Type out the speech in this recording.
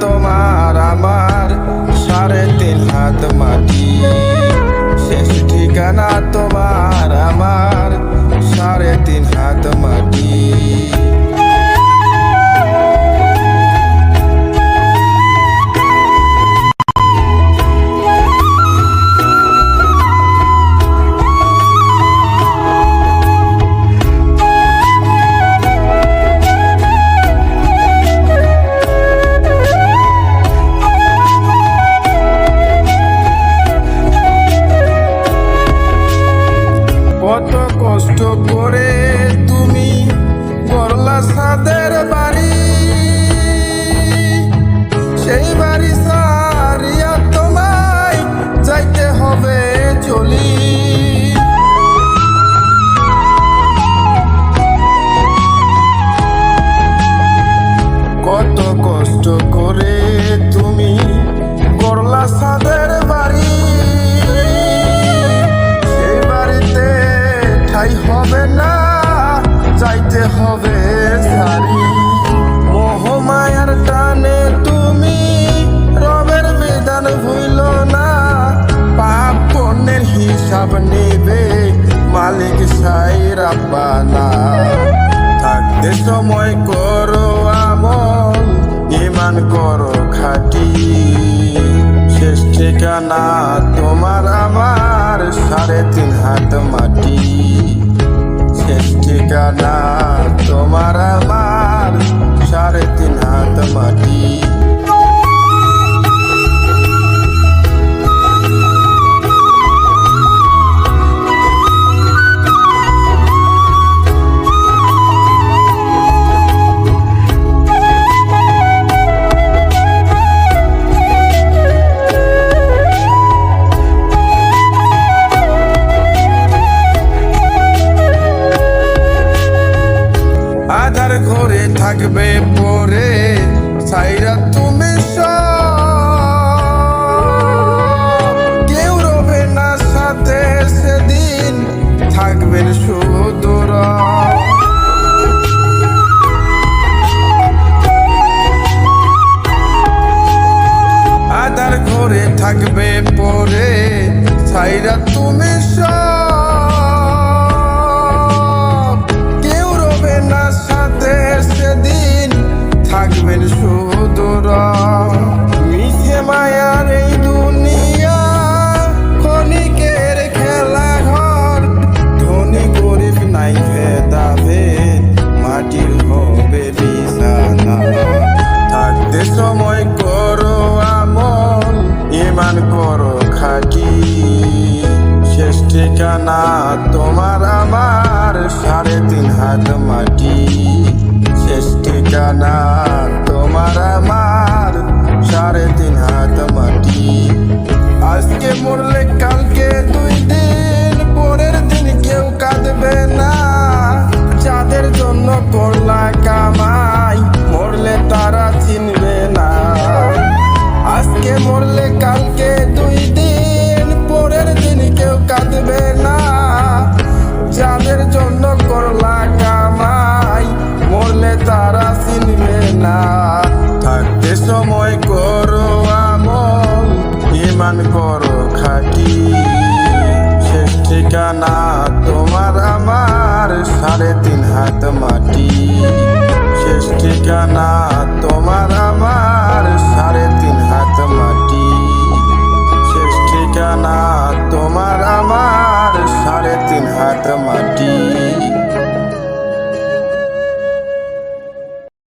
তোমার আমার 3.5 হাত মাটি। শেষ ঠিকানা তোমার আমার 3.5 হাত মাটি। কত কষ্ট করে তুমি করলা ছাদের বাড়ি, সেই বাড়ি সারিয়া তোমায় যাইতে হবে চলি। কত কষ্ট করে তুমি করলা ছাদের বাড়ি, হবে না যাইতে হবে সারি। মোহমায়ার টানে তুমি রবের বিধান ভুইল না, পাপ পুণ্যের হিসাব নেবে মালিক সাই রাব্বানা। থাকতে সময় করো আমল, ঈমান করো খাঁটি। শেষ ঠিকানা তোমার আমার 3.5 হাত মাটি। শেষ ঠিকানা তোমার আমার 3.5 হাত মাটি। আধার ঘরে থাকবে পরে সাইরা তুমি সব, কেউ রবে না সাথে সেদিন থাকবেন সুদূর। আধার ঘরে থাকবে পরে সাইরা তুমি সব, কেউ রবে না সাথে সেদিন থাকবেন সুদূর। মিশে মায়ার এই দুনিয়া ক্ষণিকের খেলা ঘর, ধনী গরিব নাই ভেদাভেদ মাটির হবে বিছানা। থাকতে সময় করো আমল, ঈমান করো খাঁটি। শেষ ঠিকানা তোমার আমার 3.5 হাত মাটি। শেষ ঠিকানা তোমার আমার 3.5 হাত মাটি। আজকে মরলে কালকে 2 দিন, পরের দিন কেউ কাঁদবে না। যাদের জন্য করলা কামাই মরলে তারা চিনবে না। আজকে মরলে কালকে 2 দিন, পরের দিন কেউ কাঁদবে না। যাদের জন্য করলা কামাই মরলে তারা চিনবে না। থাকতে সময় করো আমল, ঈমান করো খাঁটি। শেষ ঠিকানা তোমার আমার 3.5 হাত মাটি। শেষ ঠিকানা তোমার আমার